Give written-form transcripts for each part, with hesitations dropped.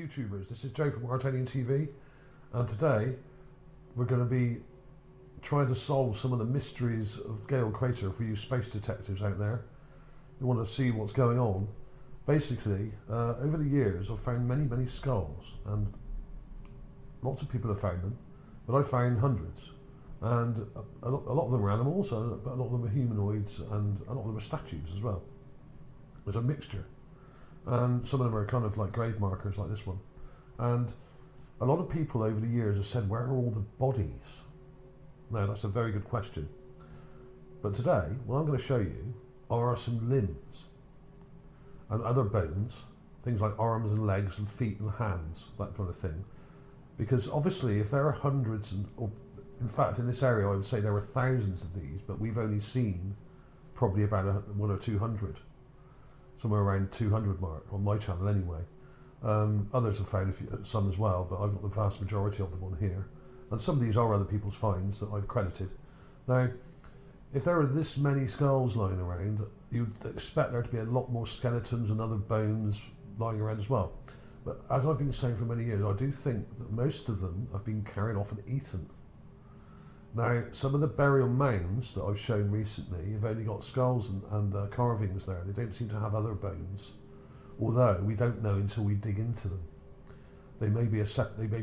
YouTubers, this is Joe from ArtAlienTV, and today we're going to be trying to solve some of the mysteries of Gale Crater for you space detectives out there who want to see what's going on. Basically, over the years I've found many skulls, and lots of people have found them, but I've found hundreds, and a lot of them are animals, but a lot of them are humanoids, and a lot of them are statues as well. There's a mixture. And some of them are kind of like grave markers like this one. And a lot of people over the years have said, where are all the bodies? Now that's a very good question. But today, what I'm going to show you are some limbs and other bones, things like arms and legs and feet and hands, that kind of thing. Because obviously if there are hundreds, or in fact in this area I would say there are thousands of these, but we've only seen probably about 100 or 200. Somewhere around 200 mark on my channel anyway. Others have found some as well, but I've got the vast majority of them on here. And some of these are other people's finds that I've credited. Now, if there are this many skulls lying around, you'd expect there to be a lot more skeletons and other bones lying around as well. But as I've been saying for many years, I do think that most of them have been carried off and eaten. Now, some of the burial mounds that I've shown recently have only got skulls and carvings there. They don't seem to have other bones, although we don't know until we dig into them. They may be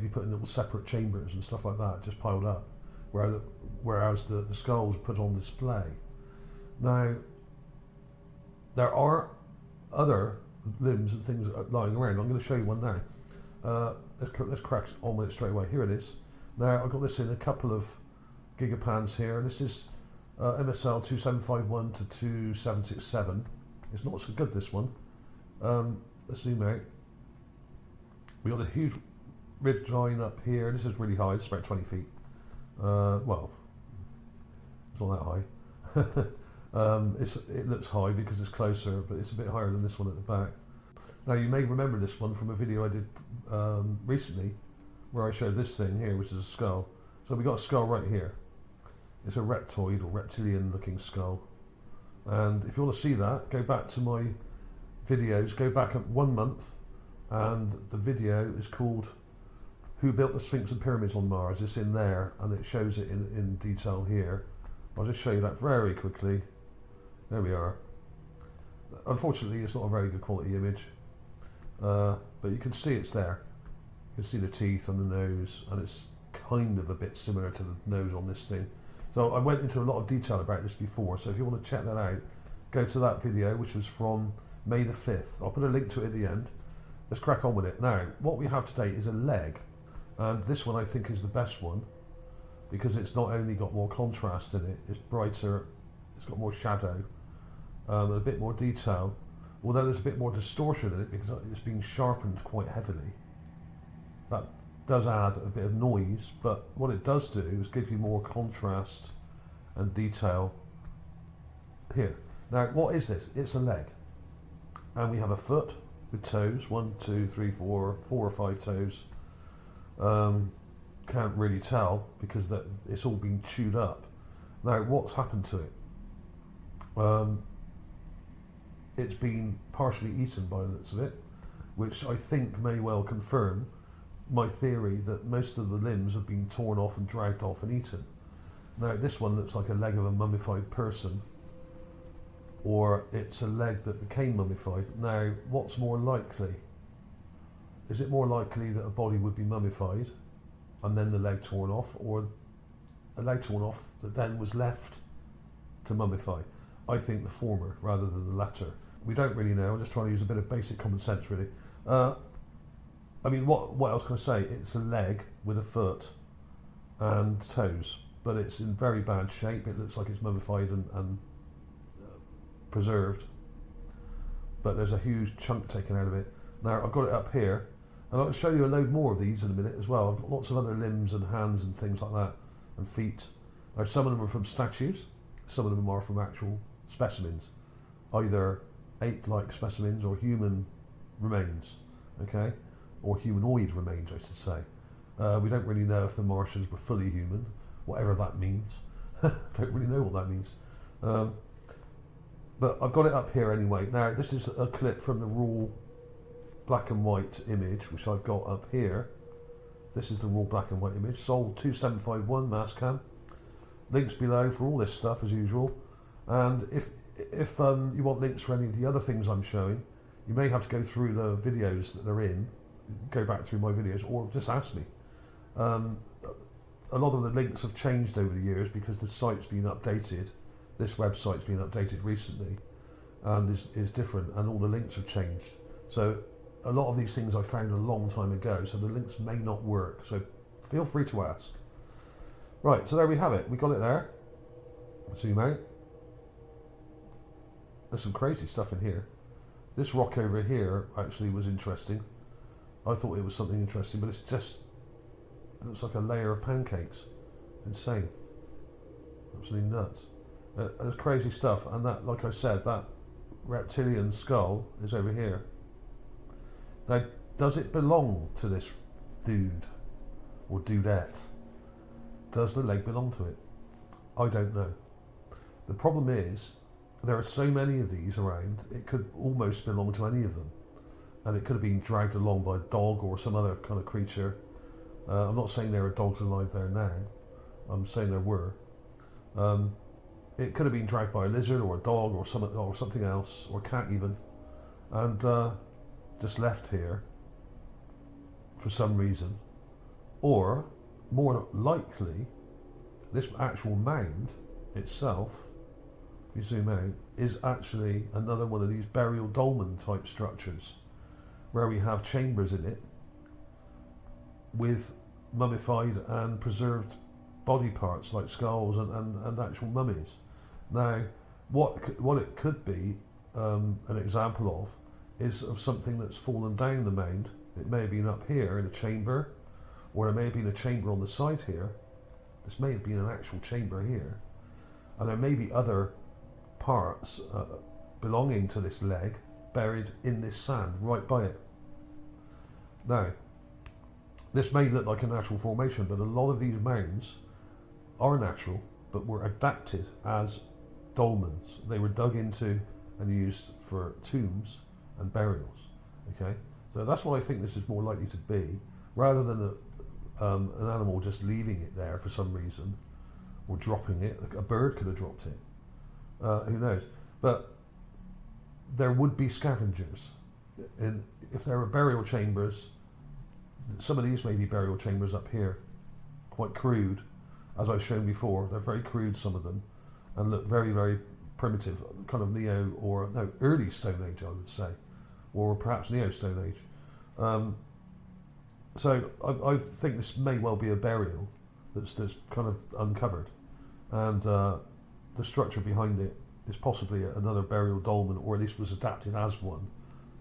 put in little separate chambers and stuff like that, just piled up, whereas the skulls are put on display. Now, there are other limbs and things lying around. I'm going to show you one now. Let's crack on with it straight away. Here it is. Now, I've got this in a couple of GIGAPANs here, and this is MSL 2751 to 2767. It's not so good, this one. Let's zoom out. We got a huge ridge line up here. This is really high, it's about 20 feet. Well, it's not that high. It looks high because it's closer, but it's a bit higher than this one at the back. Now you may remember this one from a video I did recently, where I showed this thing here, which is a skull. So we got a skull right here. It's a reptoid or reptilian looking skull. And if you want to see that, go back to my videos, go back at 1 month, and the video is called Who Built the Sphinx and Pyramids on Mars. It's in there, and it shows it in detail here. I'll just show you that very quickly. There we are. Unfortunately, it's not a very good quality image, but you can see it's there. You can see the teeth and the nose, and it's kind of a bit similar to the nose on this thing. So I went into a lot of detail about this before, so if you want to check that out, go to that video, which was from May the 5th. I'll put a link to it at the end. Let's crack on with it. Now, what we have today is a leg, and this one I think is the best one, because it's not only got more contrast in it, it's brighter, it's got more shadow, and a bit more detail, although there's a bit more distortion in it because it's been sharpened quite heavily. That does add a bit of noise, but what it does do is give you more contrast and detail here. Now, what is this? It's a leg, and we have a foot with toes, 1, 2, 3, 4 or 5 toes. Can't really tell because it's all been chewed up. Now, what's happened to it? It's been partially eaten by the looks of it, which I think may well confirm my theory that most of the limbs have been torn off and dragged off and eaten. Now, this one looks like a leg of a mummified person, or it's a leg that became mummified. Now, what's more likely? Is it more likely that a body would be mummified and then the leg torn off, or a leg torn off that then was left to mummify? I think the former rather than the latter. We don't really know. I'm just trying to use a bit of basic common sense, really. I mean, what else can I say? It's a leg with a foot and toes, but it's in very bad shape. It looks like it's mummified and preserved, but there's a huge chunk taken out of it. Now, I've got it up here, and I'll show you a load more of these in a minute as well. I've got lots of other limbs and hands and things like that, and feet. Now, some of them are from statues, some of them are from actual specimens, either ape-like specimens or human remains, okay? Or humanoid remains, I should say. We don't really know if the Martians were fully human, whatever that means. Don't really know what that means. But I've got it up here anyway. Now, this is a clip from the raw black and white image, which I've got up here. This is the raw black and white image, sold 2751 mass cam. Links below for all this stuff as usual. And if you want links for any of the other things I'm showing, you may have to go through the videos that they're in, go back through my videos, or just ask me. A lot of the links have changed over the years because the site's been updated. This website's been updated recently and is different, and all the links have changed. So a lot of these things I found a long time ago, so the links may not work. So feel free to ask. Right, so there we have it. We got it there. Zoom out. There's some crazy stuff in here. This rock over here actually was interesting. I thought it was something interesting, but it looks like a layer of pancakes. Insane. Absolutely nuts. There's crazy stuff, and that, like I said, that reptilian skull is over here. Now, does it belong to this dude or dudette? Does the leg belong to it? I don't know. The problem is, there are so many of these around, it could almost belong to any of them. And it could have been dragged along by a dog or some other kind of creature. I'm not saying there are dogs alive there now. I'm saying there were. It could have been dragged by a lizard or a dog or something else, or a cat even, and just left here for some reason. Or, more likely, this actual mound itself, if you zoom out, is actually another one of these burial dolmen type structures where we have chambers in it with mummified and preserved body parts like skulls and actual mummies. Now, what it could be an example of is of something that's fallen down the mound. It may have been up here in a chamber, or it may have been a chamber on the side here. This may have been an actual chamber here, and there may be other parts belonging to this leg buried in this sand right by it. Now, this may look like a natural formation, but a lot of these mounds are natural, but were adapted as dolmens. They were dug into and used for tombs and burials. Okay, so that's what I think this is more likely to be, rather than an animal just leaving it there for some reason, or dropping it. A bird could have dropped it. Who knows? But there would be scavengers. If there were burial chambers, some of these may be burial chambers up here, quite crude, as I've shown before. They're very crude, some of them, and look very, very primitive, kind of early Stone Age, I would say, or perhaps Neo-Stone Age. So I think this may well be a burial that's kind of uncovered, and the structure behind it is possibly another burial dolmen, or at least was adapted as one,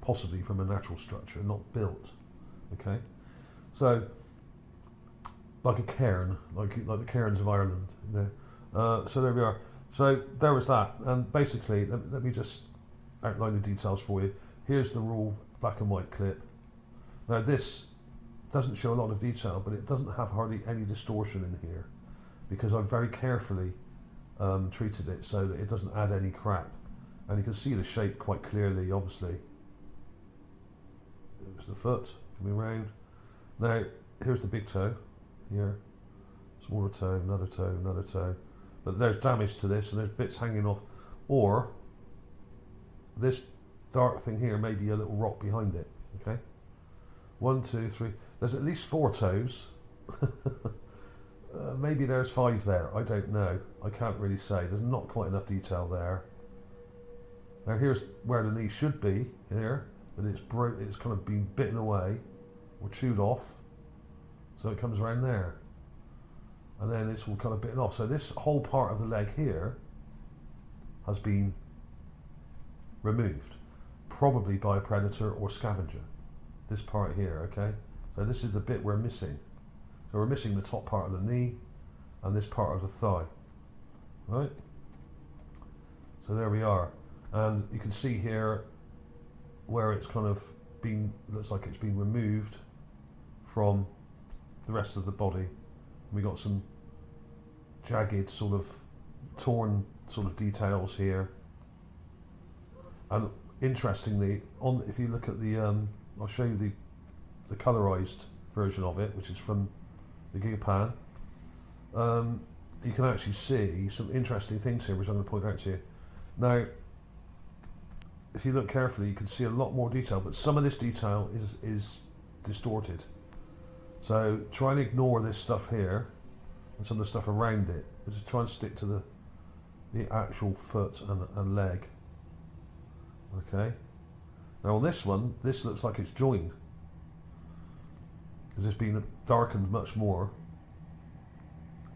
possibly from a natural structure, not built. Okay, so like a cairn, like the cairns of Ireland, you know. So there we are. So there was that, and basically, let me just outline the details for you. Here's the raw black and white clip. Now this doesn't show a lot of detail, but it doesn't have hardly any distortion in here, because I've very carefully treated it so that it doesn't add any crap, and you can see the shape quite clearly. Obviously, there's the foot coming round. Now here's the big toe here, smaller toe, another toe, another toe, but there's damage to this, and there's bits hanging off, or this dark thing here may be a little rock behind it. Okay, 1, 2, 3. There's at least 4 toes. Maybe there's 5 there. I don't know. I can't really say. There's not quite enough detail there. Now here's where the knee should be here, but it's kind of been bitten away or chewed off, so it comes around there, and then it's all kind of bitten off. So this whole part of the leg here has been removed, probably by a predator or scavenger. This part here, okay? So this is the bit we're missing. So we're missing the top part of the knee and this part of the thigh, right? So there we are. And you can see here where it's kind of looks like it's been removed from the rest of the body. We got some jagged, sort of torn sort of details here. And interestingly, if you look at the I'll show you the colorized version of it, which is from the GIGAPAN. You can actually see some interesting things here, which I'm going to point out to you. Now, if you look carefully, you can see a lot more detail, but some of this detail is distorted. So try and ignore this stuff here and some of the stuff around it. Just try and stick to the actual foot and leg. Okay. Now on this one, this looks like it's joined, because it's been darkened much more.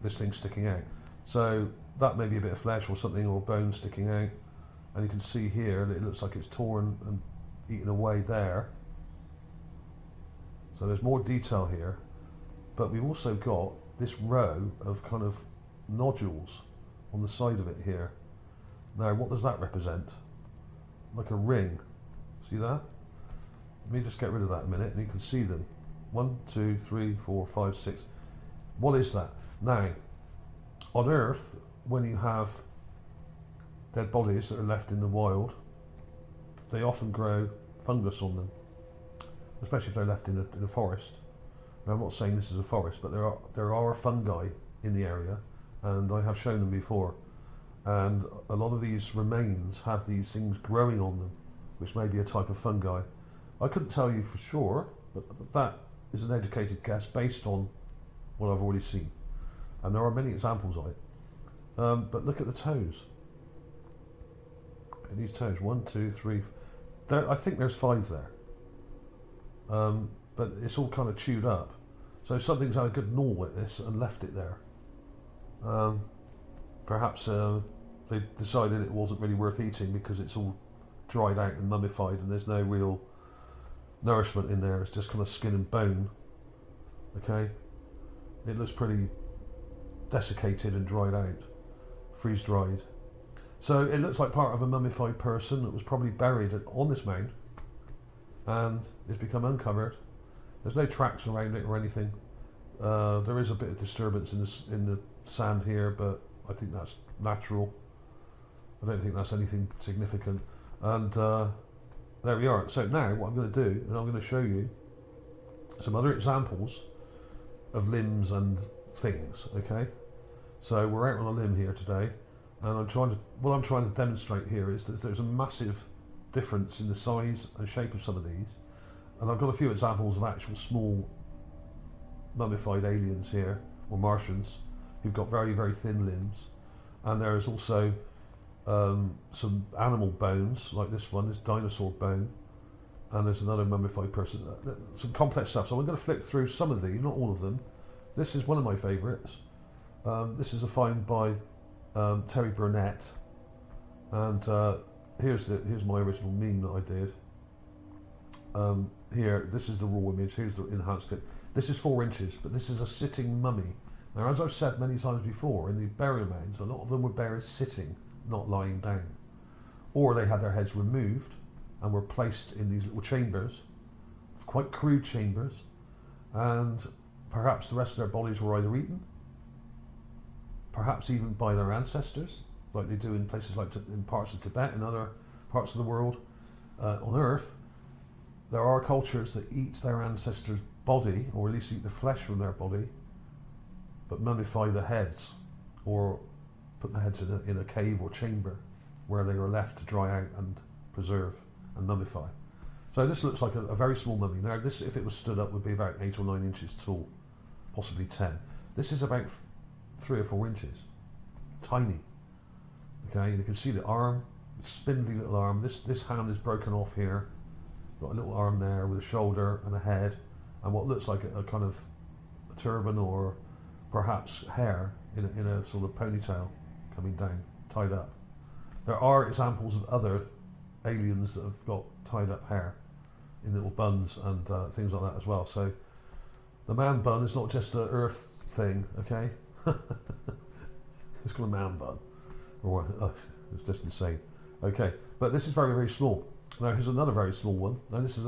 This thing's sticking out. So that may be a bit of flesh or something, or bone sticking out. And you can see here that it looks like it's torn and eaten away there. So there's more detail here. But we've also got this row of kind of nodules on the side of it here. Now, what does that represent? Like a ring. See that? Let me just get rid of that a minute and you can see them. 1, 2, 3, 4, 5, 6. What is that? Now, on Earth, when you have dead bodies that are left in the wild, they often grow fungus on them, especially if they're left in a forest. Now, I'm not saying this is a forest, but there are fungi in the area, and I have shown them before. And a lot of these remains have these things growing on them, which may be a type of fungi. I couldn't tell you for sure, but that is an educated guess based on what I've already seen. And there are many examples of it. But look at the toes. Look at these toes. 1, 2, 3. I think there's 5 there. But it's all kind of chewed up. So something's had a good gnaw at this and left it there. Perhaps they decided it wasn't really worth eating because it's all dried out and mummified and there's no real nourishment in there. It's just kind of skin and bone. Okay, it looks pretty desiccated and dried out, freeze dried. So it looks like part of a mummified person that was probably buried on this mound and it's become uncovered. There's no tracks around it or anything. There is a bit of disturbance in the sand here, but I think that's natural. I don't think that's anything significant. And there we are. So now what I'm going to do, and I'm going to show you some other examples of limbs and things. Okay, so we're out on a limb here today, and what I'm trying to demonstrate here is that there's a massive difference in the size and shape of some of these, and I've got a few examples of actual small mummified aliens here, or Martians, who've got very, very thin limbs. And there is also some animal bones, like this one, this dinosaur bone, and there's another mummified person. Some complex stuff. So I'm going to flick through some of these, not all of them. This is one of my favourites. This is a find by Terry Burnett, and here's my original meme that I did. Here, this is the raw image. Here's the enhanced clip. This is 4 inches, but this is a sitting mummy. Now, as I've said many times before, in the burial mounds, a lot of them were buried sitting, not lying down. Or they had their heads removed and were placed in these little chambers, quite crude chambers, and perhaps the rest of their bodies were either eaten, perhaps even by their ancestors, like they do in places like in parts of Tibet and other parts of the world. On Earth, there are cultures that eat their ancestors' body, or at least eat the flesh from their body, but mummify the heads, or put the heads in a cave or chamber where they are left to dry out and preserve and mummify. So this looks like a very small mummy. Now this, if it was stood up, would be about 8 or 9 inches tall, possibly 10. This is about 3 or 4 inches, tiny. Okay, and you can see the arm, spindly little arm. This hand is broken off here. Got a little arm there with a shoulder and a head, and what looks like a kind of a turban or perhaps hair in a sort of ponytail coming down, tied up. There are examples of other aliens that have got tied up hair in little buns and things like that as well. So the man bun is not just an Earth thing, okay? It's called a man bun, or it's just insane. Okay, but this is very, very small. Now here's another very small one. Now this is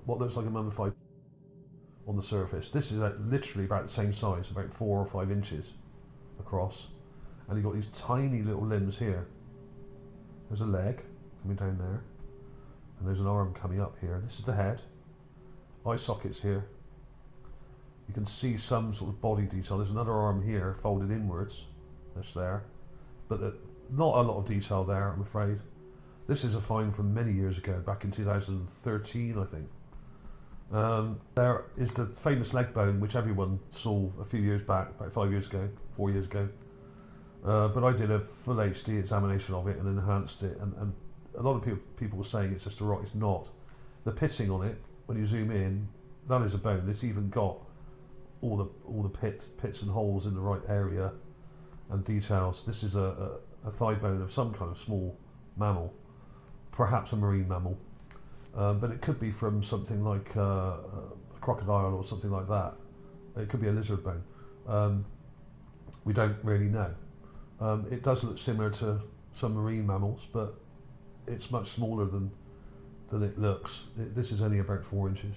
what looks like a mummified on the surface. This is literally about the same size, about 4 or 5 inches across, and you've got these tiny little limbs here. There's a leg coming down there, and there's an arm coming up here. This is the head, eye sockets here. You can see some sort of body detail. There's another arm here folded inwards. That's there, but not a lot of detail there, I'm afraid. This is a find from many years ago, back in 2013, I think. There is the famous leg bone, which everyone saw a few years back, about 5 years ago, 4 years ago. But I did a full HD examination of it and enhanced it, and a lot of people were saying it's just a rock. It's not. The pitting on it, when you zoom in, that is a bone. It's even got all the pits and holes in the right area and details. This is a thigh bone of some kind of small mammal, perhaps a marine mammal, but it could be from something like a crocodile or something like that. It could be a lizard bone. We don't really know. It does look similar to some marine mammals, but it's much smaller than it looks. This is only about 4 inches.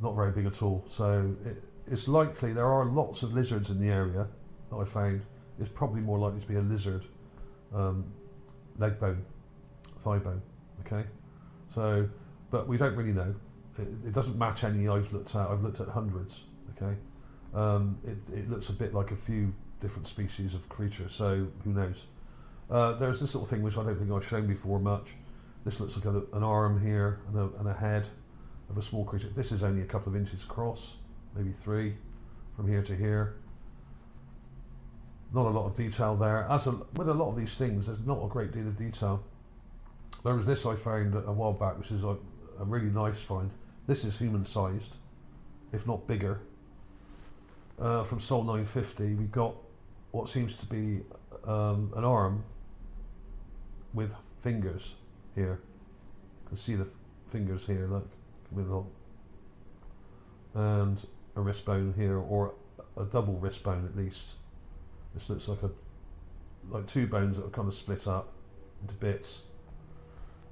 Not very big at all. So it's likely there are lots of lizards in the area that I found. It's probably more likely to be a lizard leg bone, thigh bone. Okay, so but we don't really know. It doesn't match any I've looked at. I've looked at hundreds. Okay, it looks a bit like a few different species of creature. So who knows? There's this little thing which I don't think I've shown before much. This looks like an arm here and a head of a small creature. This is only a couple of inches across, maybe 3 from here to here. Not a lot of detail there. With a lot of these things, there's not a great deal of detail. There was this I found a while back, which is a really nice find. This is human-sized, if not bigger. From Sol 950, we got what seems to be an arm with fingers here. You can see the fingers here, look. And a wrist bone here, or a double wrist bone at least. This looks like 2 bones that are kind of split up into bits.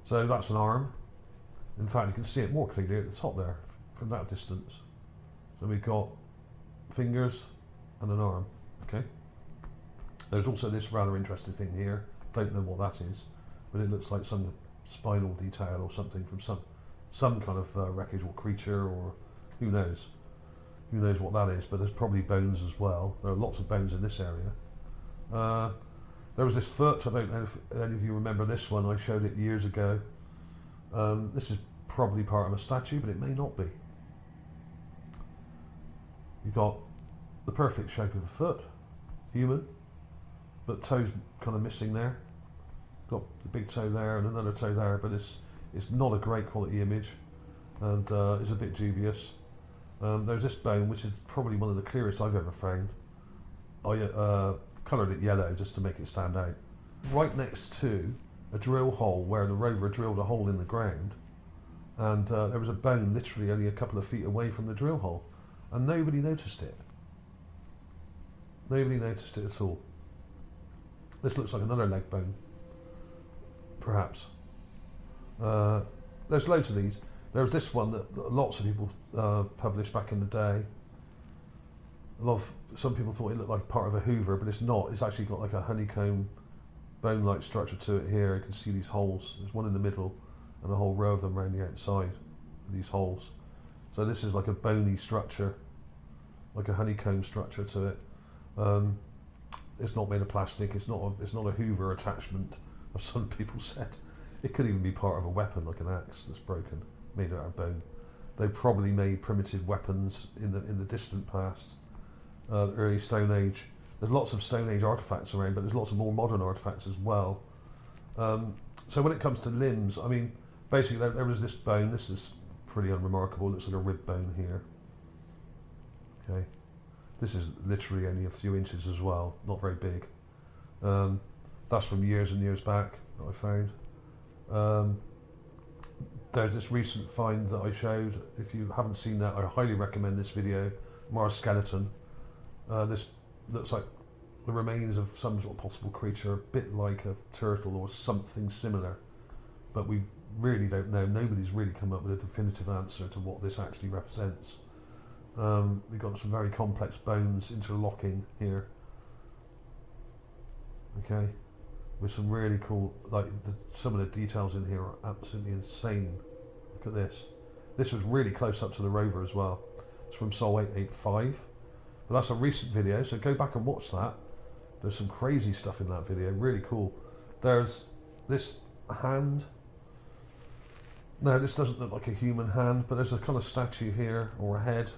So that's an arm. In fact, you can see it more clearly at the top there from that distance. So we've got fingers and an arm. Okay. There's also this rather interesting thing here. Don't know what that is, but it looks like some spinal detail or something from some kind of wreckage or creature, or who knows what that is. But there's probably bones as well. There are lots of bones in this area. There was this foot. I don't know if any of you remember this one. I showed it years ago. This is probably part of a statue, but it may not be. You've got the perfect shape of a foot, human, but toes kind of missing there. Got the big toe there and another toe there, but it's not a great quality image, and it's a bit dubious. There's this bone, which is probably one of the clearest I've ever found. I coloured it yellow just to make it stand out. Right next to a drill hole where the rover drilled a hole in the ground, and there was a bone literally only a couple of feet away from the drill hole, and nobody noticed it. Nobody noticed it at all. This looks like another leg bone, perhaps. There's loads of these. There was this one that lots of people published back in the day. Some people thought it looked like part of a Hoover, but it's not. It's actually got like a honeycomb bone-like structure to it here. You can see these holes. There's one in the middle and a whole row of them around the outside of these holes. So this is like a bony structure, like a honeycomb structure to it. It's not made of plastic. It's not a Hoover attachment, as some people said. It could even be part of a weapon, like an axe that's broken, made out of bone. They probably made primitive weapons in the distant past, early Stone Age. There's lots of Stone Age artifacts around, but there's lots of more modern artifacts as well. So when it comes to limbs, I mean, basically there was this bone. This is pretty unremarkable. It looks like a rib bone here. Okay, this is literally only a few inches as well, not very big. That's from years and years back that I found. There's this recent find that I showed. If you haven't seen that, I highly recommend this video. Mars skeleton. This looks like the remains of some sort of possible creature, a bit like a turtle or something similar, but we really don't know. Nobody's really come up with a definitive answer to what this actually represents. We've got some very complex bones interlocking here. Okay, with some really cool, like some of the details in here are absolutely insane. Look at this. This was really close up to the Rover as well. It's from Sol 885. But that's a recent video, so go back and watch that. There's some crazy stuff in that video, really cool. There's this hand. No, this doesn't look like a human hand, but there's a kind of statue here, or a head,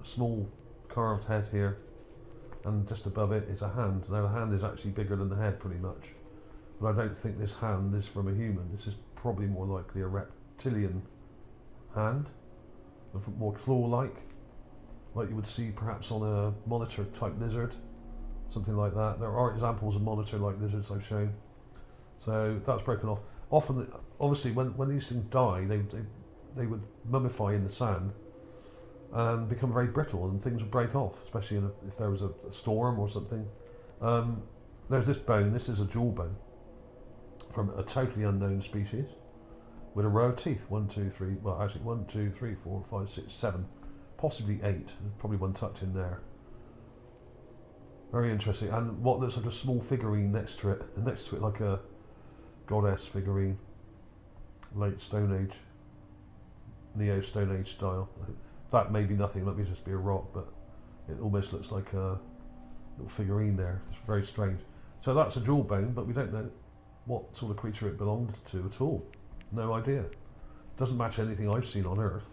a small carved head here, and just above it is a hand. Now the hand is actually bigger than the head pretty much, but I don't think this hand is from a human. This is probably more likely a reptilian hand, more claw-like, like you would see perhaps on a monitor type lizard, something like that. There are examples of monitor like lizards I've shown. So that's broken off. Often, obviously, when these things die, they would mummify in the sand and become very brittle, and things would break off, especially if there was a storm or something. There's this bone. This is a jawbone from a totally unknown species with a row of teeth. 1, 2, 3. Well, actually, 1, 2, 3, 4, 5, 6, 7, possibly 8. There's probably one tucked in there. Very interesting. And what looks like a small figurine next to it, like a goddess figurine, late Stone Age, Neo Stone Age style. That may be nothing, that may just be a rock, but it almost looks like a little figurine there. It's very strange. So that's a jawbone, but we don't know what sort of creature it belonged to at all. No idea. Doesn't match anything I've seen on Earth.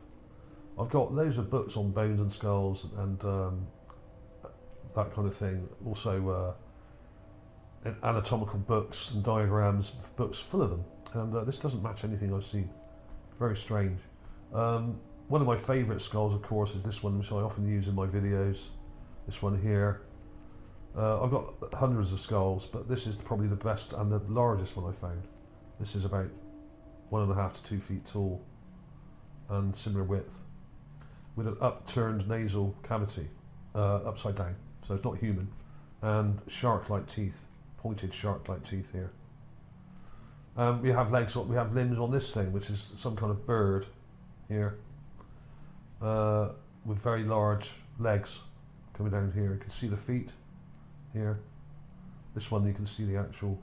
I've got loads of books on bones and skulls and that kind of thing. Also anatomical books and diagrams, books full of them, and this doesn't match anything I've seen. Very strange. One of my favourite skulls, of course, is this one, which I often use in my videos. This one here. I've got hundreds of skulls, but this is probably the best and the largest one I found. This is about 1.5 to 2 feet tall and similar width, with an upturned nasal cavity, upside down, so it's not human, and shark-like teeth. Pointed shark-like teeth here. We have legs, we have limbs on this thing, which is some kind of bird here, with very large legs coming down here. You can see the feet here. This one you can see the actual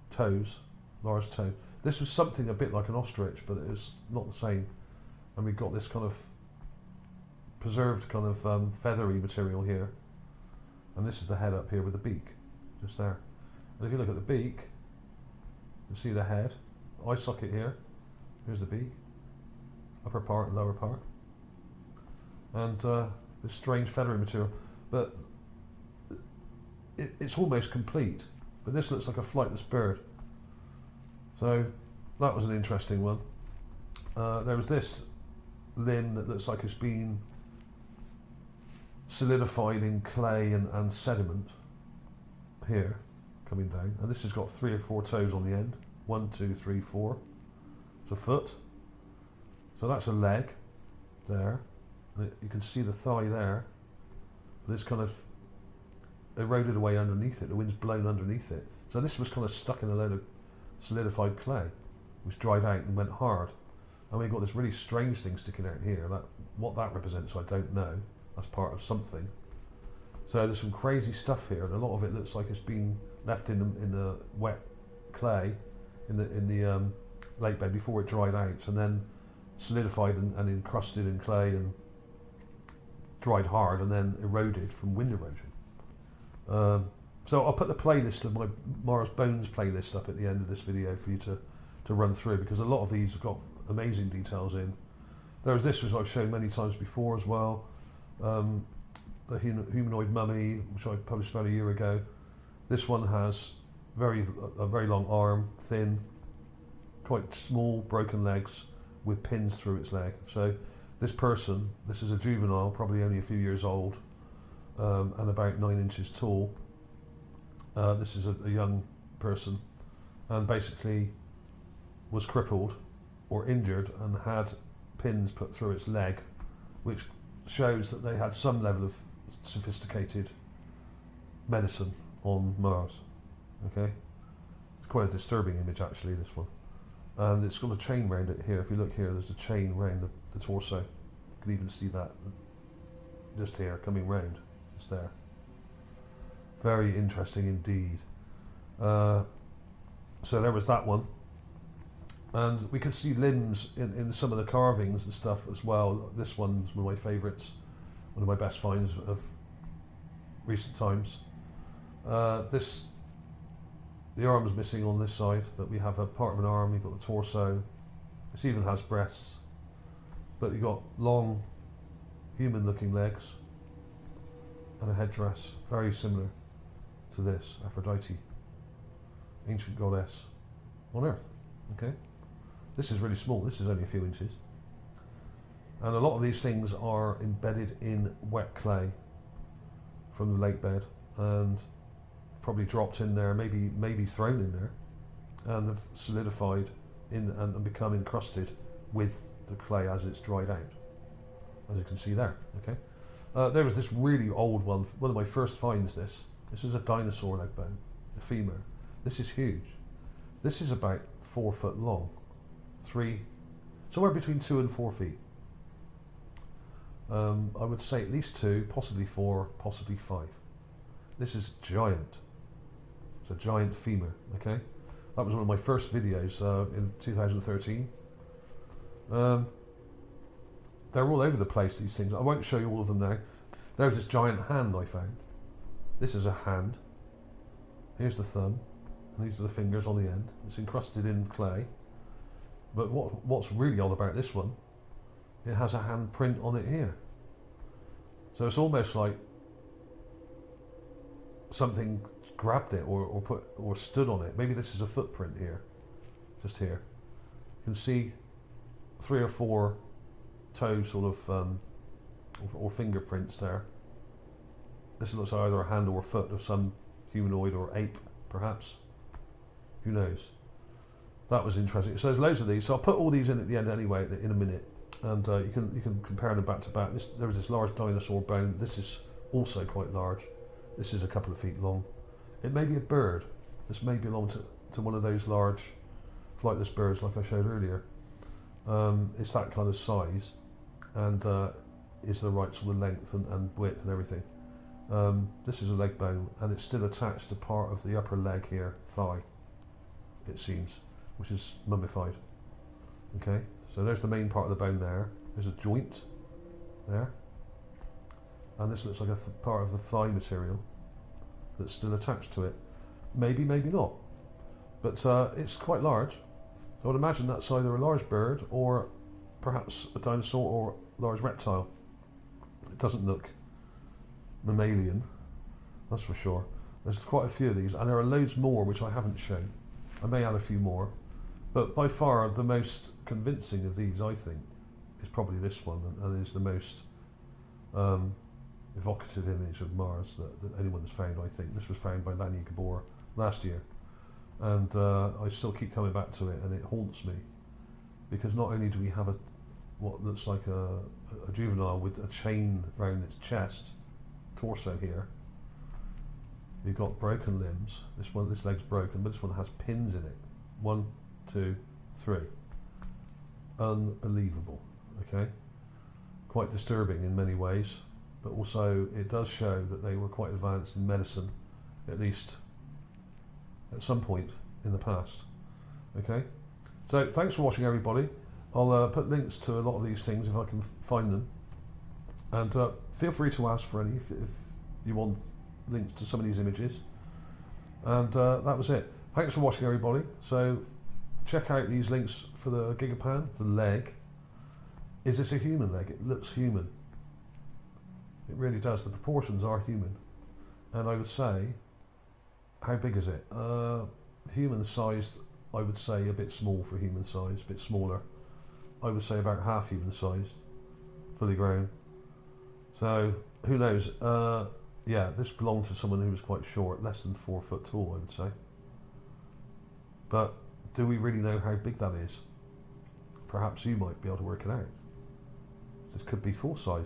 toes, large toe. This was something a bit like an ostrich, but it is not the same. And we've got this kind of preserved kind of feathery material here. And this is the head up here with the beak, just there. And if you look at the beak, you see the head, eye socket here, here's the beak, upper part and lower part, and this strange feathery material, but it's almost complete, but this looks like a flightless bird. So that was an interesting one. There was this limb that looks like it's been solidified in clay and sediment here, coming down, and this has got 3 or 4 toes on the end. 1, 2, 3, 4. It's a foot. So that's a leg there. And you can see the thigh there. This kind of eroded away underneath it. The wind's blown underneath it. So this was kind of stuck in a load of solidified clay, which dried out and went hard. And we've got this really strange thing sticking out here. What that represents, I don't know. That's part of something. So there's some crazy stuff here, and a lot of it looks like it's been left in the wet clay in the lake bed before it dried out, and then solidified and encrusted in clay and dried hard, and then eroded from wind erosion. So I'll put the playlist of my Mars Bones playlist up at the end of this video for you to run through, because a lot of these have got amazing details in. There was this, which I've shown many times before as well. The humanoid mummy, which I published about a year ago. This one has a very long arm, thin, quite small, broken legs with pins through its leg. So this person, this is a juvenile, probably only a few years old, and about 9 inches tall. This is a young person, and basically was crippled or injured and had pins put through its leg, which shows that they had some level of sophisticated medicine on Mars. Okay, it's quite a disturbing image actually, this one, and it's got a chain round it here. If you look here, there's a chain round the torso. You can even see that just here coming round. It's there. Very interesting indeed. So there was that one. And we can see limbs in some of the carvings and stuff as well. This one's one of my favourites, one of my best finds of recent times. The arm is missing on this side, but we have a part of an arm, we've got the torso, this even has breasts, but you've got long human looking legs and a headdress, very similar to this, Aphrodite, ancient goddess on Earth. Okay, this is really small, this is only a few inches. And a lot of these things are embedded in wet clay from the lake bed and probably dropped in there, maybe thrown in there, and have solidified in and become encrusted with the clay as it's dried out, as you can see there. Okay, there was this really old one of my first finds. This is a dinosaur leg bone, a femur. This is huge. This is about 4 foot long, somewhere between 2 and 4 feet. I would say at least 2, possibly 4, possibly 5. This is giant. It's a giant femur. Okay, that was one of my first videos in 2013. They're all over the place, these things. I won't show you all of them now. There's this giant hand I found. This is a hand. Here's the thumb, and these are the fingers on the end. It's encrusted in clay. But what's really odd about this one, it has a hand print on it here. So it's almost like something grabbed it or stood on it. Maybe this is a footprint here, just here. You can see 3 or 4 toe sort of or fingerprints there. This looks like either a hand or a foot of some humanoid or ape, perhaps. Who knows? That was interesting. So there's loads of these. So I'll put all these in at the end anyway in a minute, and you can compare them back to back. There was this large dinosaur bone. This is also quite large. This is a couple of feet long. It may be a bird. This may belong to one of those large flightless birds like I showed earlier. It's that kind of size, and is the right sort of length and width and everything. This is a leg bone, and it's still attached to part of the upper leg here, thigh, it seems, which is mummified. Okay, so there's the main part of the bone there. There's a joint there, and this looks like a part of the thigh material that's still attached to it. Maybe, maybe not, but it's quite large. So I'd imagine that's either a large bird or perhaps a dinosaur or large reptile. It doesn't look mammalian, that's for sure. There's quite a few of these, and there are loads more which I haven't shown. I may add a few more, but by far the most convincing of these, I think, is probably this one, and is the most evocative image of Mars that anyone's found. I think this was found by Lanny Gabor last year, and I still keep coming back to it, and it haunts me, because not only do we have what looks like a juvenile with a chain around its chest, torso here. We've got broken limbs. This leg's broken, but this one has pins in it. 1, 2, 3. Unbelievable. Okay, quite disturbing in many ways, but also it does show that they were quite advanced in medicine, at least at some point in the past. Okay, so thanks for watching, everybody. I'll put links to a lot of these things if I can find them, and feel free to ask for any if you want links to some of these images. And that was it. Thanks for watching, everybody. So check out these links for the GIGAPAN, the leg. Is this a human leg? It looks human. It really does. The proportions are human. And I would say, how big is it? Human sized, I would say a bit small for human size, a bit smaller. I would say about half human sized, fully grown. So who knows? Yeah, this belonged to someone who was quite short, less than 4 foot tall, I would say. But do we really know how big that is? Perhaps you might be able to work it out. This could be full size.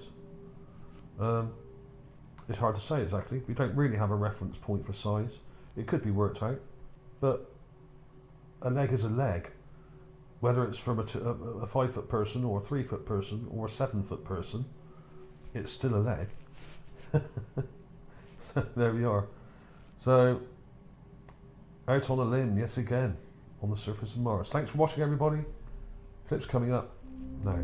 It's hard to say exactly. We don't really have a reference point for size. It could be worked out, but a leg is a leg. Whether it's from a 5 foot person or a 3 foot person or a 7 foot person, it's still a leg. There we are. So, out on a limb yet again. on the surface of Mars. Thanks for watching, everybody. Clips coming up now.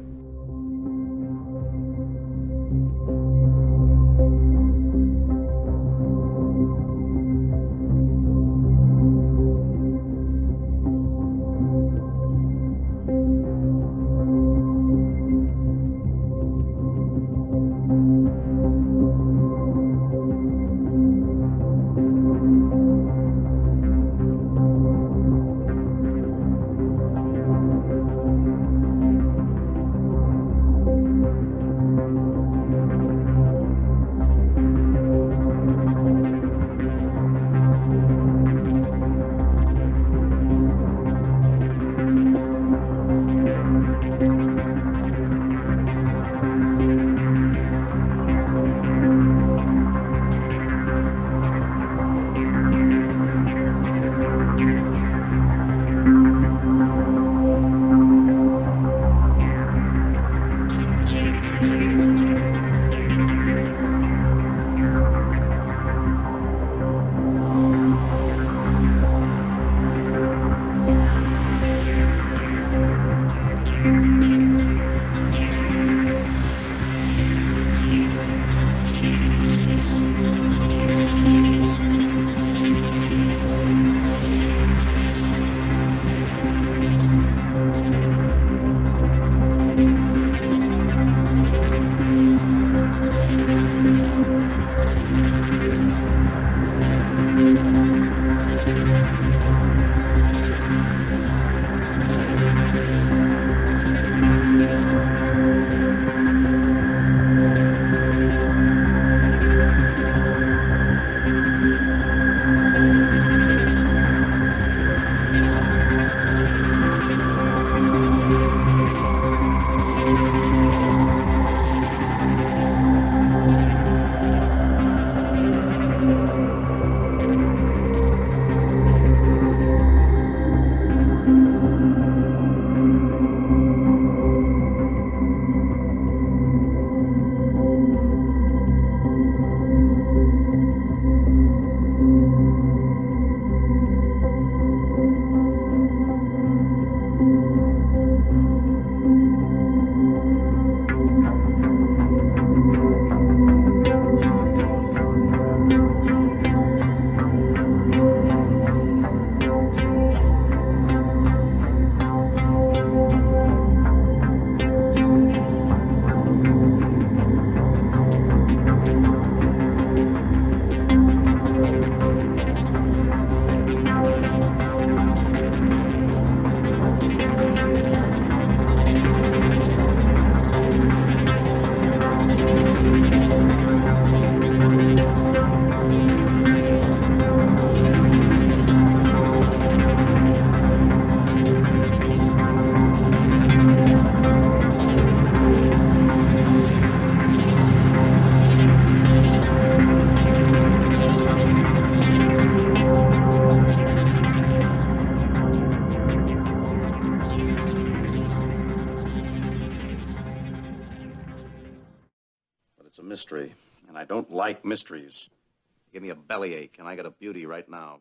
It's a mystery, and I don't like mysteries. Give me a bellyache, and I got a beauty right now.